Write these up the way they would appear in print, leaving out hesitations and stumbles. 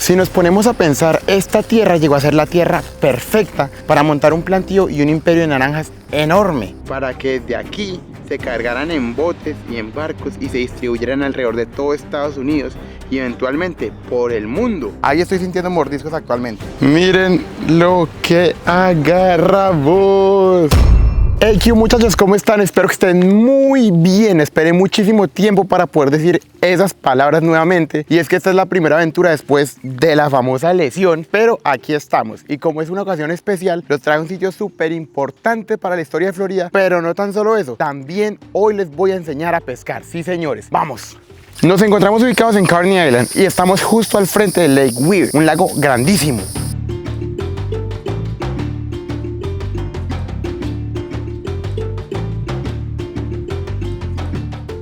Si nos ponemos a pensar, esta tierra llegó a ser la tierra perfecta para montar un plantío y un imperio de naranjas enorme, para que desde aquí se cargaran en botes y en barcos y se distribuyeran alrededor de todo Estados Unidos y eventualmente por el mundo. Ahí estoy sintiendo mordiscos actualmente. Miren lo que agarramos. Hey Q, muchachos, ¿cómo están? Espero que estén muy bien. Esperé muchísimo tiempo para poder decir esas palabras nuevamente. Y es que esta es la primera aventura después de la famosa lesión. Pero aquí estamos. Y como es una ocasión especial, los traigo a un sitio súper importante para la historia de Florida. Pero no tan solo eso. También hoy les voy a enseñar a pescar. Sí, señores. ¡Vamos! Nos encontramos ubicados en Carney Island. Y estamos justo al frente del Lake Weir, un lago grandísimo.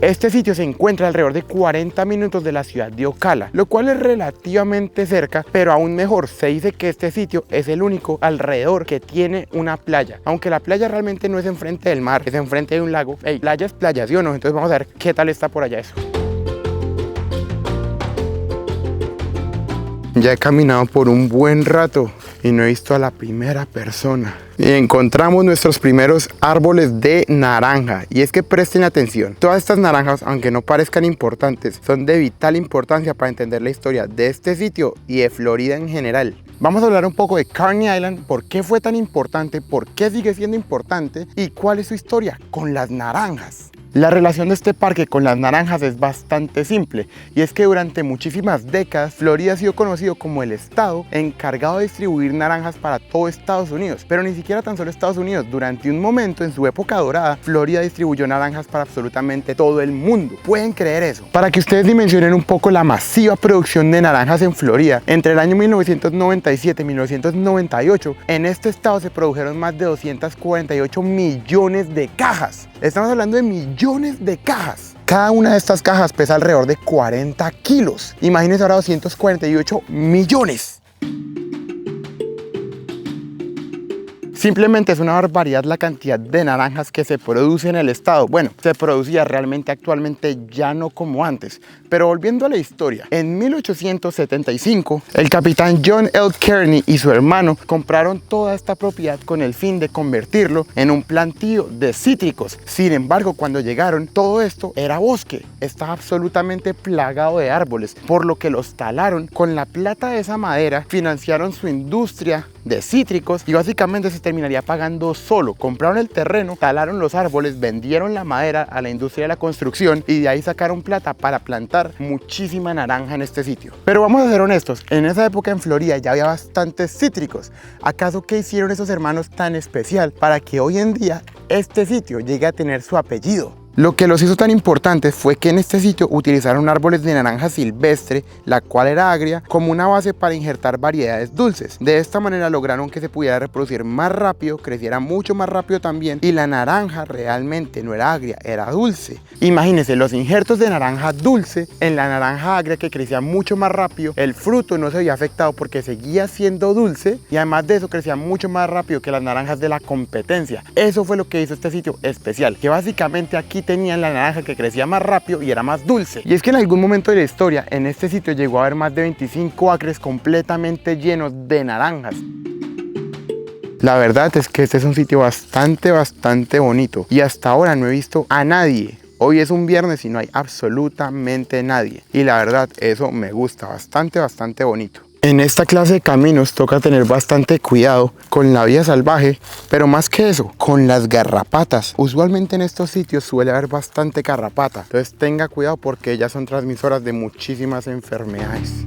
Este sitio se encuentra alrededor de 40 minutos de la ciudad de Ocala, lo cual es relativamente cerca, pero aún mejor, se dice que este sitio es el único alrededor que tiene una playa, aunque la playa realmente no es enfrente del mar, es enfrente de un lago. Hey, playa es playa, ¿sí o no? Entonces vamos a ver qué tal está por allá eso. Ya he caminado por un buen rato y no he visto a la primera persona. Y encontramos nuestros primeros árboles de naranja. Y es que presten atención, todas estas naranjas, aunque no parezcan importantes, son de vital importancia para entender la historia de este sitio y de Florida en general. Vamos a hablar un poco de Carney Island, por qué fue tan importante, por qué sigue siendo importante y cuál es su historia con las naranjas. La relación de este parque con las naranjas es bastante simple, y es que durante muchísimas décadas Florida ha sido conocido como el estado encargado de distribuir naranjas para todo Estados Unidos, pero ni siquiera tan solo Estados Unidos. Durante un momento, en su época dorada, Florida distribuyó naranjas para absolutamente todo el mundo. ¿Pueden creer eso? Para que ustedes dimensionen un poco la masiva producción de naranjas en Florida, entre el año 1997 y 1998, en este estado se produjeron más de 248 millones de cajas. Estamos hablando de millones de cajas. Cada una de estas cajas pesa alrededor de 40 kilos. Imagínense ahora 248 millones. Simplemente es una barbaridad la cantidad de naranjas que se produce en el estado. Bueno, se producía realmente, actualmente ya no como antes. Pero volviendo a la historia, en 1875 el capitán John L. Kearney y su hermano compraron toda esta propiedad con el fin de convertirlo en un plantío de cítricos. Sin embargo, cuando llegaron, todo esto era bosque, estaba absolutamente plagado de árboles, por lo que los talaron. Con la plata de esa madera financiaron su industria de cítricos y básicamente se terminaría pagando solo. Compraron el terreno, talaron los árboles, vendieron la madera a la industria de la construcción y de ahí sacaron plata para plantar muchísima naranja en este sitio. Pero vamos a ser honestos, en esa época en Florida ya había bastantes cítricos. ¿Acaso qué hicieron esos hermanos tan especial para que hoy en día este sitio llegue a tener su apellido? Lo que los hizo tan importantes fue que en este sitio utilizaron árboles de naranja silvestre, la cual era agria, como una base para injertar variedades dulces. De esta manera lograron que se pudiera reproducir más rápido, creciera mucho más rápido también, y la naranja realmente no era agria, era dulce. Imagínense, los injertos de naranja dulce en la naranja agria, que crecía mucho más rápido, el fruto no se había afectado porque seguía siendo dulce, y además de eso crecía mucho más rápido que las naranjas de la competencia. Eso fue lo que hizo este sitio especial, que básicamente aquí tenían la naranja que crecía más rápido y era más dulce. Y es que en algún momento de la historia en este sitio llegó a haber más de 25 acres completamente llenos de naranjas. La verdad es que este es un sitio bastante bonito y hasta ahora no he visto a nadie. Hoy es un viernes y no hay absolutamente nadie, y la verdad eso me gusta, bastante bonito. En esta clase de caminos toca tener bastante cuidado con la vida salvaje, pero más que eso, con las garrapatas. Usualmente en estos sitios suele haber bastante garrapata, entonces tenga cuidado porque ellas son transmisoras de muchísimas enfermedades.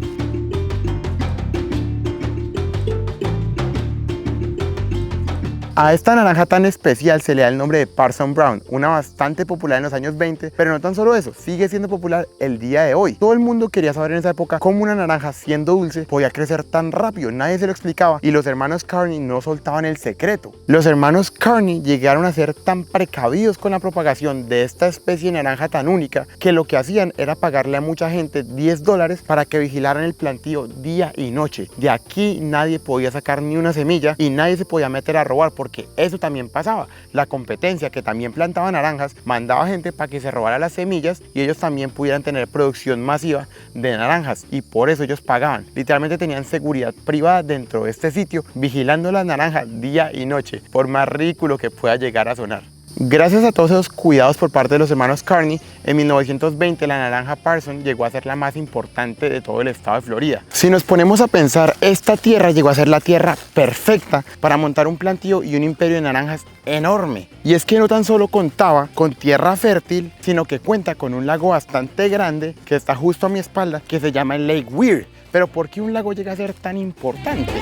A esta naranja tan especial se le da el nombre de Parson Brown, una bastante popular en los años 20, pero no tan solo eso, sigue siendo popular el día de hoy. Todo el mundo quería saber en esa época cómo una naranja, siendo dulce, podía crecer tan rápido, nadie se lo explicaba, y los hermanos Kearney no soltaban el secreto. Los hermanos Kearney llegaron a ser tan precavidos con la propagación de esta especie de naranja tan única, que lo que hacían era pagarle a mucha gente $10 para que vigilaran el plantío día y noche. De aquí nadie podía sacar ni una semilla y nadie se podía meter a robar, porque porque eso también pasaba. La competencia, que también plantaba naranjas, mandaba gente para que se robara las semillas y ellos también pudieran tener producción masiva de naranjas, y por eso ellos pagaban. Literalmente tenían seguridad privada dentro de este sitio, vigilando las naranjas día y noche, por más ridículo que pueda llegar a sonar. Gracias a todos esos cuidados por parte de los hermanos Carney, en 1920 la naranja Parson llegó a ser la más importante de todo el estado de Florida. Si nos ponemos a pensar, esta tierra llegó a ser la tierra perfecta para montar un plantío y un imperio de naranjas enorme. Y es que no tan solo contaba con tierra fértil, sino que cuenta con un lago bastante grande que está justo a mi espalda, que se llama el Lake Weir. Pero ¿por qué un lago llega a ser tan importante?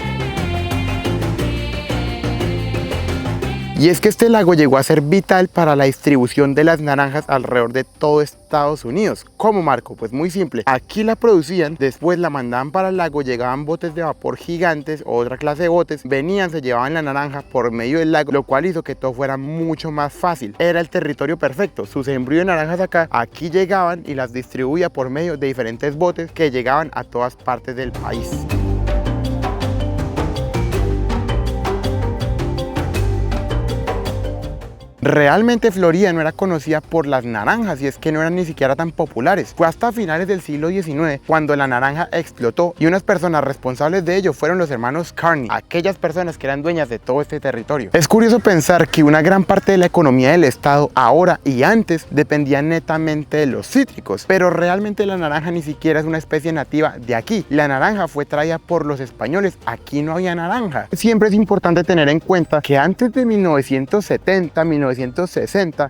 Y es que este lago llegó a ser vital para la distribución de las naranjas alrededor de todo Estados Unidos. ¿Cómo, Marco? Pues muy simple. Aquí la producían, después la mandaban para el lago, llegaban botes de vapor gigantes o otra clase de botes, venían, se llevaban la naranja por medio del lago, lo cual hizo que todo fuera mucho más fácil. Era el territorio perfecto. Sus sembríos de naranjas acá, aquí llegaban y las distribuía por medio de diferentes botes que llegaban a todas partes del país. Realmente Florida no era conocida por las naranjas, y es que no eran ni siquiera tan populares. Fue hasta finales del siglo XIX cuando la naranja explotó, y unas personas responsables de ello fueron los hermanos Carney, aquellas personas que eran dueñas de todo este territorio. Es curioso pensar que una gran parte de la economía del estado ahora y antes dependía netamente de los cítricos, pero realmente la naranja ni siquiera es una especie nativa de aquí. La naranja fue traída por los españoles, aquí no había naranja. Siempre es importante tener en cuenta que antes de 1970, 1960,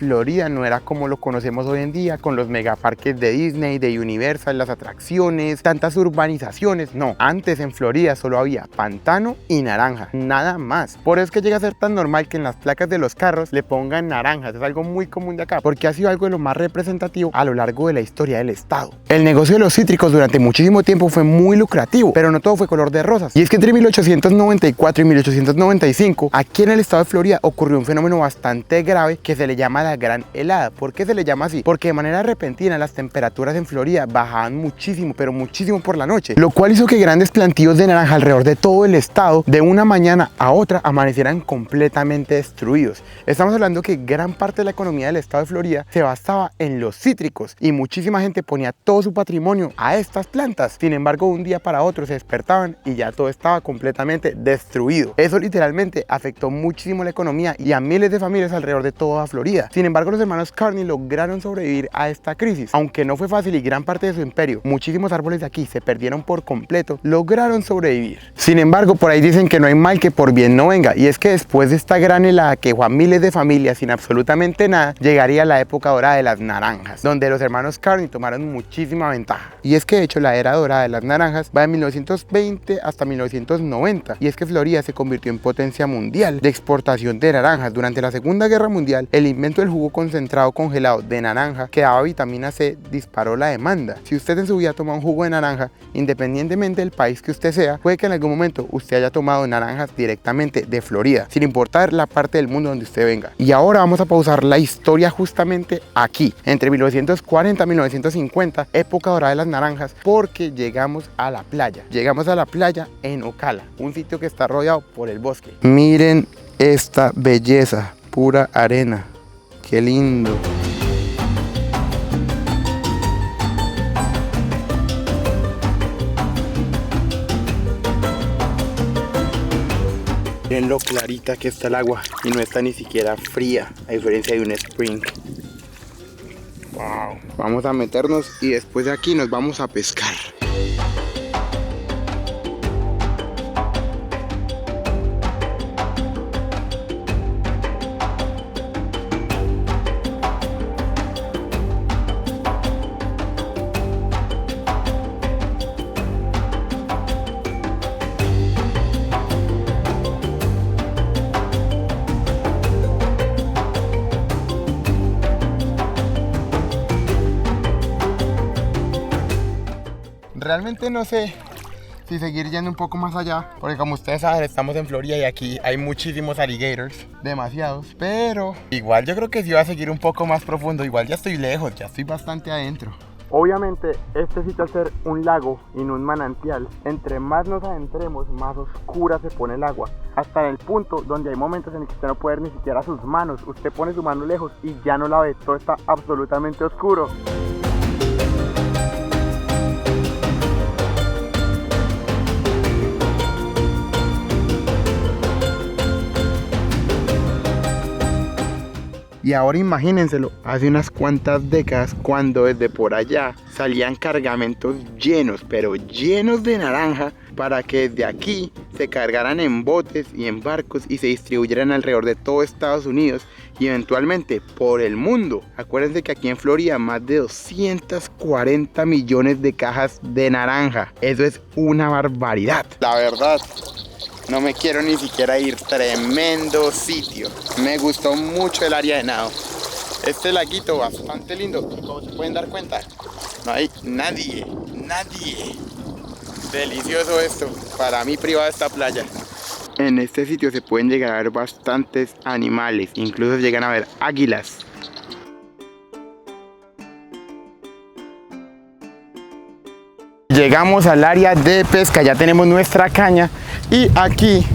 Florida no era como lo conocemos hoy en día, con los megaparques de Disney, de Universal, las atracciones, tantas urbanizaciones. No, antes en Florida solo había pantano y naranja, nada más. Por eso es que llega a ser tan normal que en las placas de los carros le pongan naranjas. Es algo muy común de acá, porque ha sido algo de lo más representativo a lo largo de la historia del estado. El negocio de los cítricos durante muchísimo tiempo fue muy lucrativo, pero no todo fue color de rosas. Y es que entre 1894 y 1895, aquí en el estado de Florida ocurrió un fenómeno bastante grave que se le llama la Gran Helada. ¿Por qué se le llama así? Porque de manera repentina las temperaturas en Florida bajaban muchísimo, pero muchísimo por la noche, lo cual hizo que grandes plantíos de naranja alrededor de todo el estado de una mañana a otra amanecieran completamente destruidos. Estamos hablando que gran parte de la economía del estado de Florida se basaba en los cítricos, y muchísima gente ponía todo su patrimonio a estas plantas. Sin embargo, un día para otro se despertaban y ya todo estaba completamente destruido. Eso literalmente afectó muchísimo la economía y a miles de familias alrededor de toda Florida. Sin embargo, los hermanos Carney lograron sobrevivir a esta crisis. Aunque no fue fácil y gran parte de su imperio, muchísimos árboles de aquí se perdieron por completo, lograron sobrevivir. Sin embargo, por ahí dicen que no hay mal que por bien no venga, y es que después de esta gran helada que dejó a miles de familias sin absolutamente nada, llegaría la época dorada de las naranjas, donde los hermanos Carney tomaron muchísima ventaja. Y es que de hecho la era dorada de las naranjas va de 1920 hasta 1990, y es que Florida se convirtió en potencia mundial de exportación de naranjas. Durante la Segunda Guerra Mundial, el invento del jugo concentrado congelado de naranja que daba vitamina C disparó la demanda. Si usted en su vida toma un jugo de naranja, independientemente del país que usted sea, puede que en algún momento usted haya tomado naranjas directamente de Florida, sin importar la parte del mundo donde usted venga. Y ahora vamos a pausar la historia justamente aquí, entre 1940 y 1950, época dorada de las naranjas, porque llegamos a la playa. Llegamos a la playa en Ocala, un sitio que está rodeado por el bosque. Miren esta belleza, pura arena, qué lindo. Miren lo clarita que está el agua y no está ni siquiera fría, a diferencia de un spring. Wow. Vamos a meternos y después de aquí nos vamos a pescar. Realmente no sé si seguir yendo un poco más allá, porque como ustedes saben estamos en Florida y aquí hay muchísimos alligators, demasiados, pero igual yo creo que sí va a seguir un poco más profundo. Igual ya estoy lejos, ya estoy bastante adentro. Obviamente este sitio, al ser un lago y no un manantial, entre más nos adentremos, más oscura se pone el agua, hasta el punto donde hay momentos en el que usted no puede ver ni siquiera sus manos. Usted pone su mano lejos y ya no la ve, todo está absolutamente oscuro. Y ahora imagínenselo, hace unas cuantas décadas, cuando desde por allá salían cargamentos llenos, pero llenos de naranja, para que desde aquí se cargaran en botes y en barcos y se distribuyeran alrededor de todo Estados Unidos y eventualmente por el mundo. Acuérdense que aquí en Florida más de 240 millones de cajas de naranja. Eso es una barbaridad. La verdad, no me quiero ni siquiera ir. Tremendo sitio. Me gustó mucho el área de nado. Este laguito bastante lindo. Como se pueden dar cuenta, no hay nadie. Delicioso esto. Para mí privada esta playa. En este sitio se pueden llegar a ver bastantes animales. Incluso llegan a ver águilas. Llegamos al área de pesca, ya tenemos nuestra caña y aquí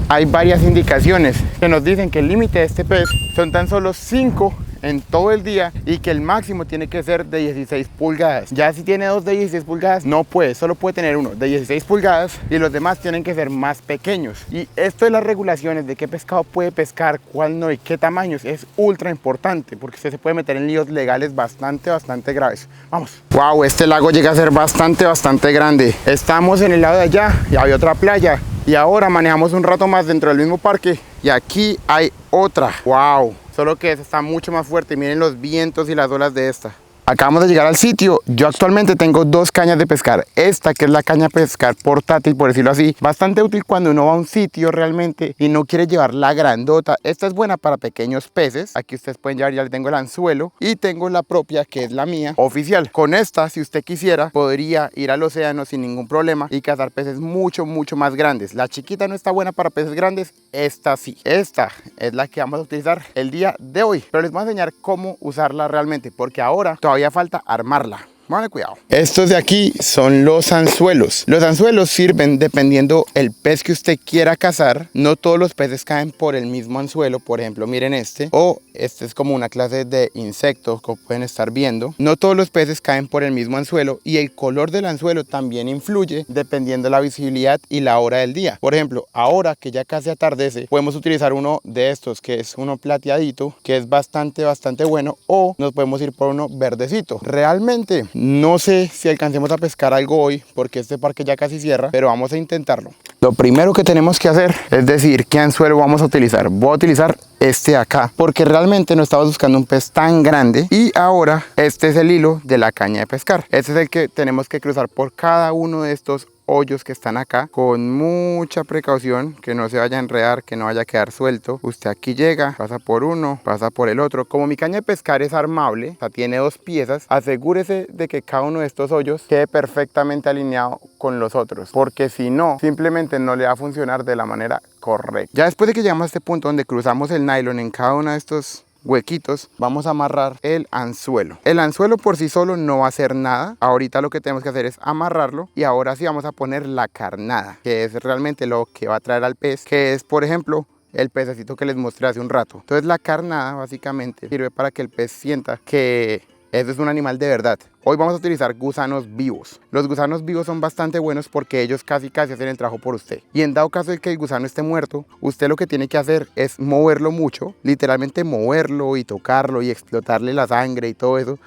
hay varias indicaciones que nos dicen que el límite de este pez son tan solo 5 en todo el día y que el máximo tiene que ser de 16 pulgadas. Ya si tiene dos de 16 pulgadas no puede, solo puede tener uno de 16 pulgadas y los demás tienen que ser más pequeños. Y esto de las regulaciones de qué pescado puede pescar, cuál no y qué tamaños es ultra importante, porque usted se puede meter en líos legales bastante graves. Vamos. Wow, este lago llega a ser bastante grande. Estamos en el lado de allá y hay otra playa. Y ahora manejamos un rato más dentro del mismo parque y aquí hay otra. Wow, solo que esta está mucho más fuerte. Miren los vientos y las olas de esta. Acabamos de llegar al sitio. Yo actualmente tengo dos cañas de pescar. Esta, que es la caña de pescar portátil, por decirlo así, bastante útil cuando uno va a un sitio realmente y no quiere llevar la grandota. Esta es buena para pequeños peces. Aquí ustedes pueden llevar, ya le tengo el anzuelo. Y tengo la propia, que es la mía, oficial. Con esta, si usted quisiera, podría ir al océano sin ningún problema y cazar peces mucho más grandes. La chiquita no está buena para peces grandes, esta sí. Esta es la que vamos a utilizar el día de hoy. Pero les voy a enseñar cómo usarla realmente, porque ahora todavía falta armarla. Vale, cuidado. Estos de aquí son los anzuelos. Los anzuelos sirven dependiendo el pez que usted quiera cazar. No todos los peces caen por el mismo anzuelo. Por ejemplo, miren este. O este es como una clase de insectos, como pueden estar viendo. No todos los peces caen por el mismo anzuelo. Y el color del anzuelo también influye dependiendo la visibilidad y la hora del día. Por ejemplo, ahora que ya casi atardece, podemos utilizar uno de estos, que es uno plateadito, que es bastante bueno. O nos podemos ir por uno verdecito. Realmente no sé si alcancemos a pescar algo hoy, porque este parque ya casi cierra, pero vamos a intentarlo. Lo primero que tenemos que hacer es decir qué anzuelo vamos a utilizar. Voy a utilizar este de acá, porque realmente no estaba buscando un pez tan grande. Y ahora este es el hilo de la caña de pescar. Este es el que tenemos que cruzar por cada uno de estos hoyos que están acá con mucha precaución, que no se vaya a enredar, que no vaya a quedar suelto. Usted aquí llega, pasa por uno, pasa por el otro. Como mi caña de pescar es armable, o sea, tiene dos piezas, asegúrese de que cada uno de estos hoyos quede perfectamente alineado con los otros, porque si no, simplemente no le va a funcionar de la manera correcta. Ya después de que llegamos a este punto donde cruzamos el nylon en cada uno de estos huequitos, vamos a amarrar el anzuelo. El anzuelo por sí solo no va a hacer nada. Ahorita lo que tenemos que hacer es amarrarlo, y ahora sí vamos a poner la carnada, que es realmente lo que va a traer al pez, que es, por ejemplo, el pececito que les mostré hace un rato. Entonces la carnada básicamente sirve para que el pez sienta que eso es un animal de verdad. Hoy vamos a utilizar gusanos vivos. Los gusanos vivos son bastante buenos porque ellos casi hacen el trabajo por usted. Y en dado caso de que el gusano esté muerto, usted lo que tiene que hacer es moverlo mucho, literalmente moverlo y tocarlo y explotarle la sangre y todo eso,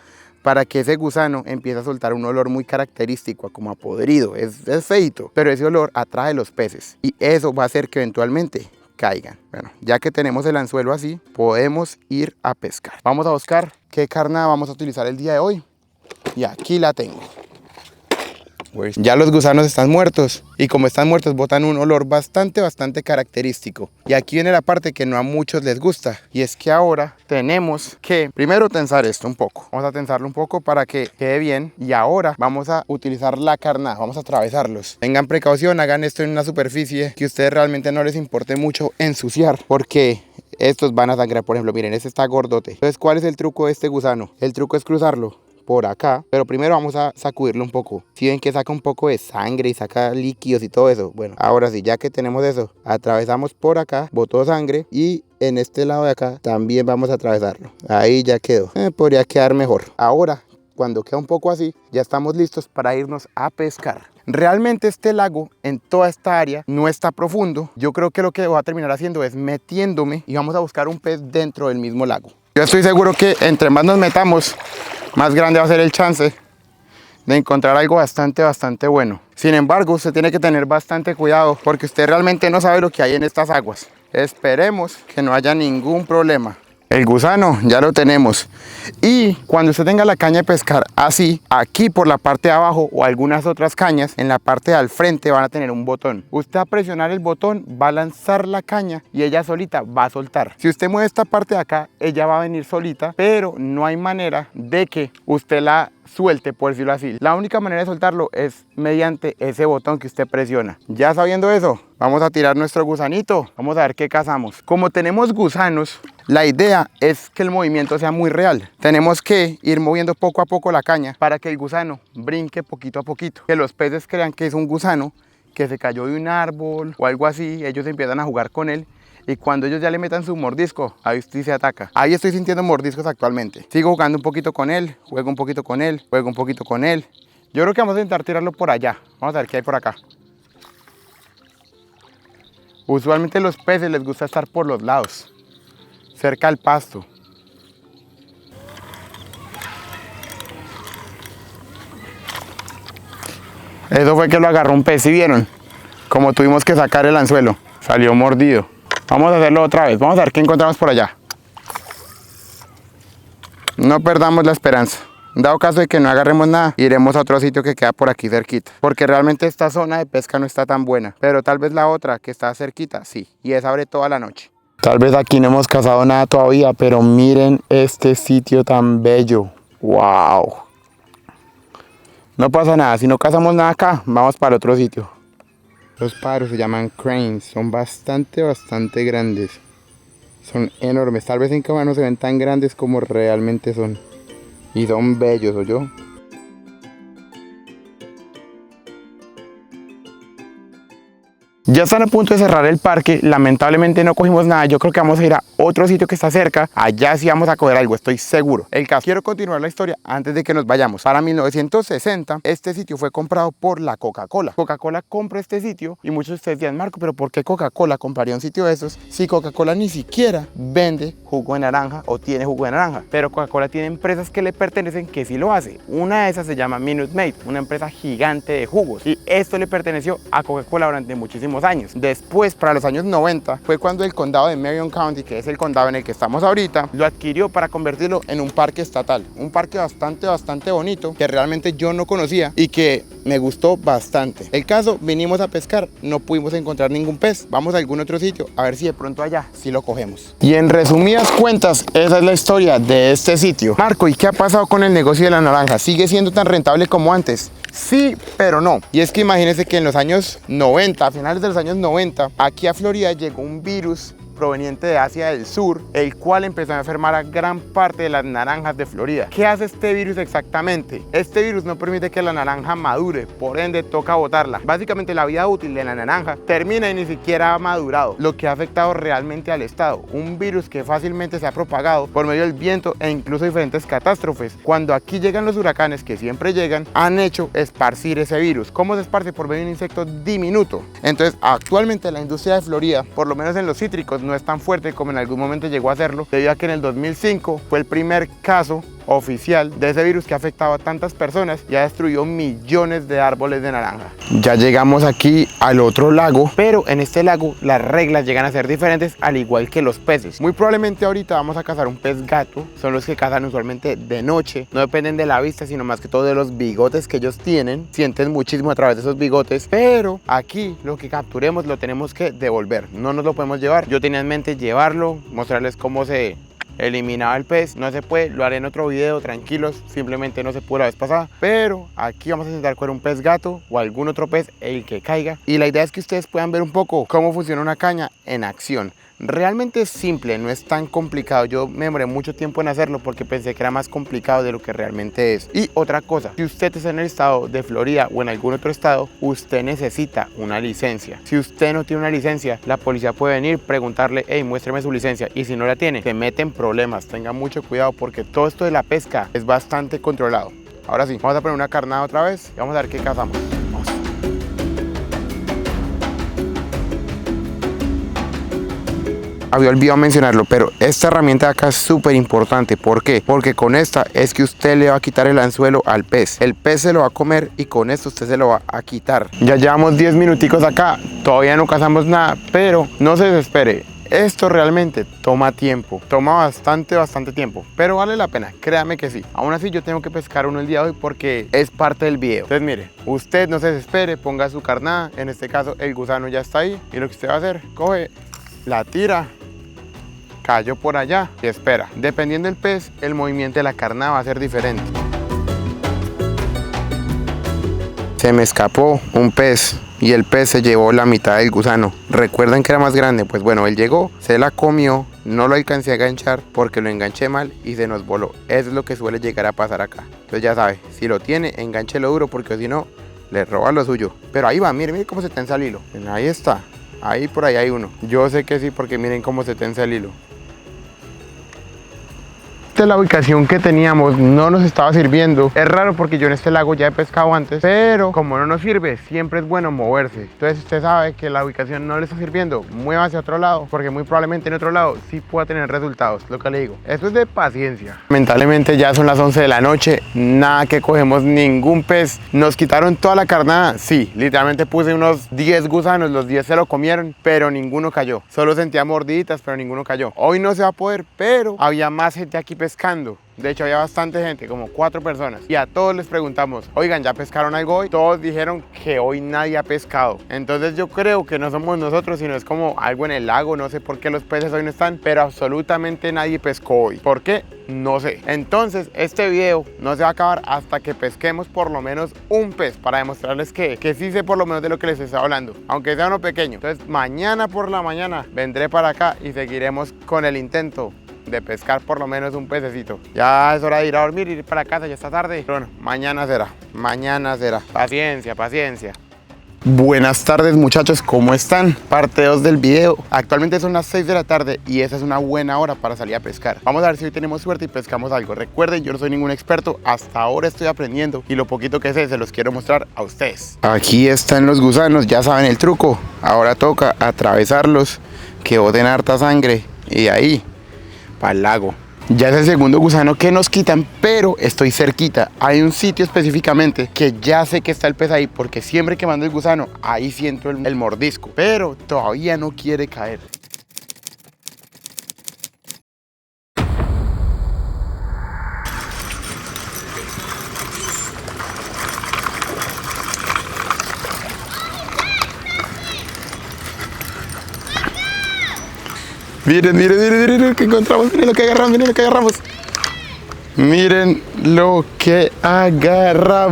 para que ese gusano empiece a soltar un olor muy característico, como a podrido. Es feito, pero ese olor atrae los peces y eso va a hacer que eventualmente caigan. Bueno, ya que tenemos el anzuelo así, podemos ir a pescar. Vamos a buscar qué carnada vamos a utilizar el día de hoy. Y aquí la tengo. Ya los gusanos están muertos, y como están muertos botan un olor bastante característico. Y aquí viene la parte que no a muchos les gusta, y es que ahora tenemos que primero tensar esto un poco. Vamos a tensarlo un poco para que quede bien, y ahora vamos a utilizar la carnada, vamos a atravesarlos. Tengan precaución, hagan esto en una superficie que a ustedes realmente no les importe mucho ensuciar, porque estos van a sangrar. Por ejemplo, miren, este está gordote. Entonces, ¿cuál es el truco de este gusano? El truco es cruzarlo por acá, pero primero vamos a sacudirlo un poco. Si ven que saca un poco de sangre y saca líquidos y todo eso, bueno, ahora sí, ya que tenemos eso, atravesamos por acá, botó sangre y en este lado de acá también vamos a atravesarlo. Ahí ya quedó, podría quedar mejor. Ahora, cuando queda un poco así, ya estamos listos para irnos a pescar. Realmente este lago en toda esta área no está profundo. Yo creo que lo que voy a terminar haciendo es metiéndome y vamos a buscar un pez dentro del mismo lago. Yo estoy seguro que entre más nos metamos, más grande va a ser el chance de encontrar algo bastante bueno. Sin embargo, usted tiene que tener bastante cuidado porque usted realmente no sabe lo que hay en estas aguas. Esperemos que no haya ningún problema. El gusano ya lo tenemos. Y cuando usted tenga la caña de pescar así, aquí por la parte de abajo o algunas otras cañas, en la parte de al frente van a tener un botón. Usted a presionar el botón va a lanzar la caña y ella solita va a soltar. Si usted mueve esta parte de acá, ella va a venir solita, pero no hay manera de que usted la suelte, por decirlo así. La única manera de soltarlo es mediante ese botón que usted presiona. Ya sabiendo eso, vamos a tirar nuestro gusanito. Vamos a ver qué cazamos. Como tenemos gusanos, la idea es que el movimiento sea muy real. Tenemos que ir moviendo poco a poco la caña para que el gusano brinque poquito a poquito. Que los peces crean que es un gusano que se cayó de un árbol o algo así. Ellos empiezan a jugar con él. Y cuando ellos ya le metan su mordisco, ahí sí se ataca. Ahí estoy sintiendo mordiscos actualmente. Sigo jugando un poquito con él, juego un poquito con él, juego un poquito con él. Yo creo que vamos a intentar tirarlo por allá. Vamos a ver qué hay por acá. Usualmente a los peces les gusta estar por los lados, cerca al pasto. Eso fue que lo agarró un pez, ¿sí vieron? Como tuvimos que sacar el anzuelo, salió mordido. Vamos a hacerlo otra vez, vamos a ver qué encontramos por allá. No perdamos la esperanza. Dado caso de que no agarremos nada, iremos a otro sitio que queda por aquí cerquita. Porque realmente esta zona de pesca no está tan buena. Pero tal vez la otra que está cerquita, sí. Y esa abre toda la noche. Tal vez aquí no hemos cazado nada todavía, pero miren este sitio tan bello. ¡Wow! No pasa nada, si no cazamos nada acá, vamos para otro sitio. Los pájaros se llaman cranes, son bastante grandes. Son enormes, tal vez en cámara no se ven tan grandes como realmente son. Y son bellos, ¿oyó? Ya están a punto de cerrar el parque, lamentablemente no cogimos nada. Yo creo que vamos a ir a otro sitio que está cerca. Allá sí vamos a coger algo, estoy seguro. El caso, quiero continuar la historia antes de que nos vayamos. Para 1960, este sitio fue comprado por la Coca-Cola. Coca-Cola compra este sitio y muchos de ustedes dirán, Marco, pero ¿por qué Coca-Cola compraría un sitio de esos si Coca-Cola ni siquiera vende jugo de naranja o tiene jugo de naranja? Pero Coca-Cola tiene empresas que le pertenecen que sí lo hace. Una de esas se llama Minute Maid, una empresa gigante de jugos. Y esto le perteneció a Coca-Cola durante muchísimos años. Después, para los años 90, fue cuando el condado de Marion County, que es el condado en el que estamos ahorita, lo adquirió para convertirlo en un parque estatal. Un parque bastante bonito, que realmente yo no conocía y que me gustó bastante. El caso, vinimos a pescar, no pudimos encontrar ningún pez. Vamos a algún otro sitio, a ver si de pronto allá sí lo cogemos. Y en resumidas cuentas, esa es la historia de este sitio. Marco, ¿y qué ha pasado con el negocio de la naranja? ¿Sigue siendo tan rentable como antes? Sí, pero no. Y es que imagínense que en los años 90, a finales de los años 90, aquí a Florida llegó un virus proveniente de Asia del Sur, el cual empezó a enfermar a gran parte de las naranjas de Florida. ¿Qué hace este virus exactamente? Este virus no permite que la naranja madure, por ende toca botarla. Básicamente la vida útil de la naranja termina y ni siquiera ha madurado, lo que ha afectado realmente al estado. Un virus que fácilmente se ha propagado por medio del viento e incluso diferentes catástrofes. Cuando aquí llegan los huracanes, que siempre llegan, han hecho esparcir ese virus. ¿Cómo se esparce? Por medio de un insecto diminuto. Entonces actualmente la industria de Florida, por lo menos en los cítricos, no es tan fuerte como en algún momento llegó a serlo, debido a que en el 2005 fue el primer caso oficial de ese virus que ha afectado a tantas personas y ha destruido millones de árboles de naranja. Ya llegamos aquí al otro lago, pero en este lago las reglas llegan a ser diferentes, al igual que los peces. Muy probablemente ahorita vamos a cazar un pez gato, son los que cazan usualmente de noche, no dependen de la vista, sino más que todo de los bigotes que ellos tienen, sienten muchísimo a través de esos bigotes, pero aquí lo que capturemos lo tenemos que devolver, no nos lo podemos llevar. Yo tenía en mente llevarlo, mostrarles cómo se eliminaba el pez, no se puede, lo haré en otro video, tranquilos, simplemente no se pudo la vez pasada, pero aquí vamos a intentar coger un pez gato o algún otro pez, el que caiga, y la idea es que ustedes puedan ver un poco cómo funciona una caña en acción. Realmente es simple, no es tan complicado. Yo me demoré mucho tiempo en hacerlo porque pensé que era más complicado de lo que realmente es. Y otra cosa, si usted está en el estado de Florida o en algún otro estado, usted necesita una licencia. Si usted no tiene una licencia, la policía puede venir, preguntarle, hey, muéstreme su licencia, y si no la tiene, se mete en problemas. Tenga mucho cuidado porque todo esto de la pesca es bastante controlado. Ahora sí, vamos a poner una carnada otra vez y vamos a ver qué cazamos. Había olvidado mencionarlo, pero esta herramienta de acá es súper importante. ¿Por qué? Porque con esta es que usted le va a quitar el anzuelo al pez. El pez se lo va a comer y con esto usted se lo va a quitar. Ya llevamos 10 minuticos acá, todavía no cazamos nada, pero no se desespere. Esto realmente toma tiempo, toma bastante tiempo, pero vale la pena, créame que sí. Aún así yo tengo que pescar uno el día de hoy porque es parte del video. Entonces mire, usted no se desespere, ponga su carnada, en este caso el gusano ya está ahí y lo que usted va a hacer, coge, la tira, cayó por allá y espera. Dependiendo del pez, el movimiento de la carnada va a ser diferente. Se me escapó un pez y el pez se llevó la mitad del gusano. ¿Recuerdan que era más grande? Pues bueno, él llegó, se la comió, no lo alcancé a enganchar porque lo enganché mal y se nos voló. Eso es lo que suele llegar a pasar acá. Entonces ya sabe, si lo tiene, engánchelo duro porque si no, le roba lo suyo. Pero ahí va, mire cómo se tensa el hilo. Ahí está, ahí por ahí hay uno. Yo sé que sí porque miren cómo se tensa el hilo. La ubicación que teníamos no nos estaba sirviendo. Es raro porque yo en este lago ya he pescado antes, pero como no nos sirve, siempre es bueno moverse. Entonces usted sabe que la ubicación no le está sirviendo, mueva hacia otro lado, porque muy probablemente en otro lado sí pueda tener resultados. Lo que le digo, esto es de paciencia. Lamentablemente ya son las 11 de la noche, nada que cogemos ningún pez. Nos quitaron toda la carnada, sí, literalmente puse unos 10 gusanos, los 10 se lo comieron, pero ninguno cayó. Solo sentía mordiditas, pero ninguno cayó. Hoy no se va a poder, pero había más gente aquí pescando. De hecho había bastante gente, como 4 personas, y a todos les preguntamos, oigan, ¿ya pescaron algo hoy? Todos dijeron que hoy nadie ha pescado. Entonces yo creo que no somos nosotros, sino es como algo en el lago. No sé por qué los peces hoy no están, pero absolutamente nadie pescó hoy. ¿Por qué? No sé. Entonces este video no se va a acabar hasta que pesquemos por lo menos un pez, para demostrarles que sí sé por lo menos de lo que les estaba hablando, aunque sea uno pequeño. Entonces mañana por la mañana vendré para acá y seguiremos con el intento de pescar por lo menos un pececito. Ya es hora de ir a dormir, ir para casa, ya está tarde. Pero bueno, mañana será, mañana será. Paciencia, paciencia. Buenas tardes muchachos, ¿cómo están? Parte 2 del video. Actualmente son las 6 de la tarde y esa es una buena hora para salir a pescar. Vamos a ver si hoy tenemos suerte y pescamos algo. Recuerden, yo no soy ningún experto, hasta ahora estoy aprendiendo y lo poquito que sé se los quiero mostrar a ustedes. Aquí están los gusanos, ya saben el truco. Ahora toca atravesarlos, que boten harta sangre y ahí para el lago. Ya es el segundo gusano que nos quitan, pero estoy cerquita. Hay un sitio específicamente que ya sé que está el pez ahí, porque siempre que mando el gusano, ahí siento el mordisco, pero todavía no quiere caer. Miren, miren, miren, miren lo que encontramos, miren lo que agarramos, miren lo que agarramos. Miren lo que agarramos.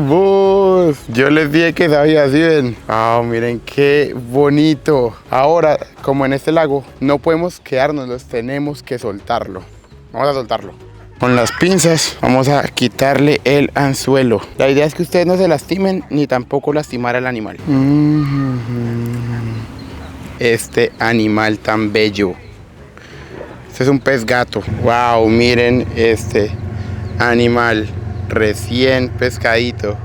Yo les dije que sabía, ¿sí ven? Oh, miren qué bonito. Ahora, como en este lago, no podemos quedarnos, los tenemos que soltarlo. Vamos a soltarlo. Con las pinzas vamos a quitarle el anzuelo. La idea es que ustedes no se lastimen, ni tampoco lastimar al animal. Este animal tan bello. Este es un pez gato. Wow, miren este animal recién pescadito.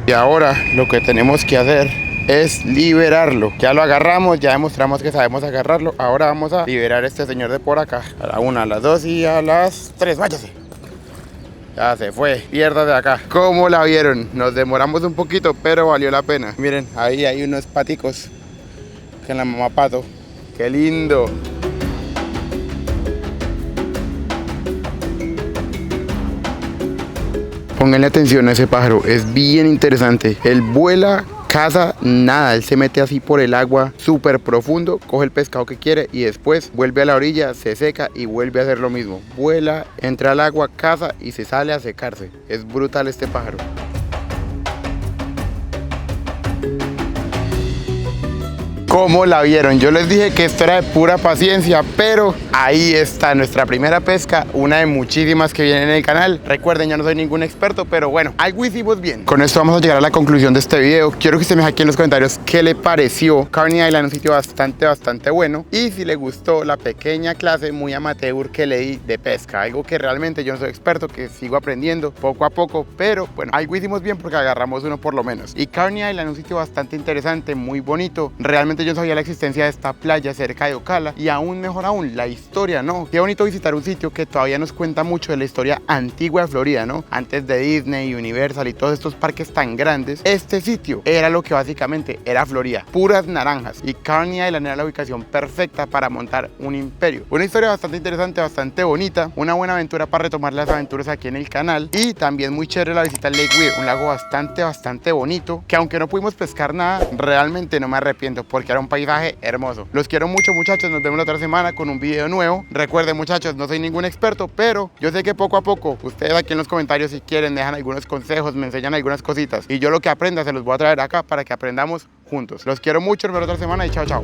Y ahora lo que tenemos que hacer es liberarlo. Ya lo agarramos, ya demostramos que sabemos agarrarlo. Ahora vamos a liberar a este señor de por acá. A la 1, a las 2 y a las 3. Váyase. Ya se fue. Pierda de acá. ¿Cómo la vieron? Nos demoramos un poquito, pero valió la pena. Miren, ahí hay unos paticos. Que en la mamá pato. ¡Qué lindo! Pónganle atención a ese pájaro, es bien interesante. Él vuela, caza, nada, él se mete así por el agua súper profundo, coge el pescado que quiere y después vuelve a la orilla, se seca y vuelve a hacer lo mismo. Vuela, entra al agua, caza y se sale a secarse. Es brutal este pájaro. ¿Cómo la vieron? Yo les dije que esto era de pura paciencia, pero ahí está nuestra primera pesca, una de muchísimas que vienen en el canal. Recuerden, yo no soy ningún experto, pero bueno, algo hicimos bien. Con esto vamos a llegar a la conclusión de este video. Quiero que usted me deje aquí en los comentarios qué le pareció Carney Island, un sitio bastante bueno, y si le gustó la pequeña clase muy amateur que le di de pesca, algo que realmente yo no soy experto, que sigo aprendiendo poco a poco, pero bueno, algo hicimos bien porque agarramos uno por lo menos. Y Carney Island, un sitio bastante interesante, muy bonito. Realmente yo no sabía la existencia de esta playa cerca de Ocala, y aún mejor aún, la historia, ¿no? Qué bonito visitar un sitio que todavía nos cuenta mucho de la historia antigua de Florida, ¿no? Antes de Disney, Universal y todos estos parques tan grandes, este sitio era lo que básicamente era Florida, puras naranjas, y Carney Island era la ubicación perfecta para montar un imperio. Una historia bastante interesante, bastante bonita, una buena aventura para retomar las aventuras aquí en el canal, y también muy chévere la visita al Lake Weir, un lago bastante bonito, que aunque no pudimos pescar nada, realmente no me arrepiento porque era un paisaje hermoso. Los quiero mucho, muchachos, nos vemos la otra semana con un video nuevo. Recuerden, muchachos, no soy ningún experto, pero yo sé que poco a poco, ustedes aquí en los comentarios, si quieren, dejan algunos consejos, me enseñan algunas cositas, y yo lo que aprenda se los voy a traer acá para que aprendamos juntos. Los quiero mucho, nos vemos la otra semana y chao.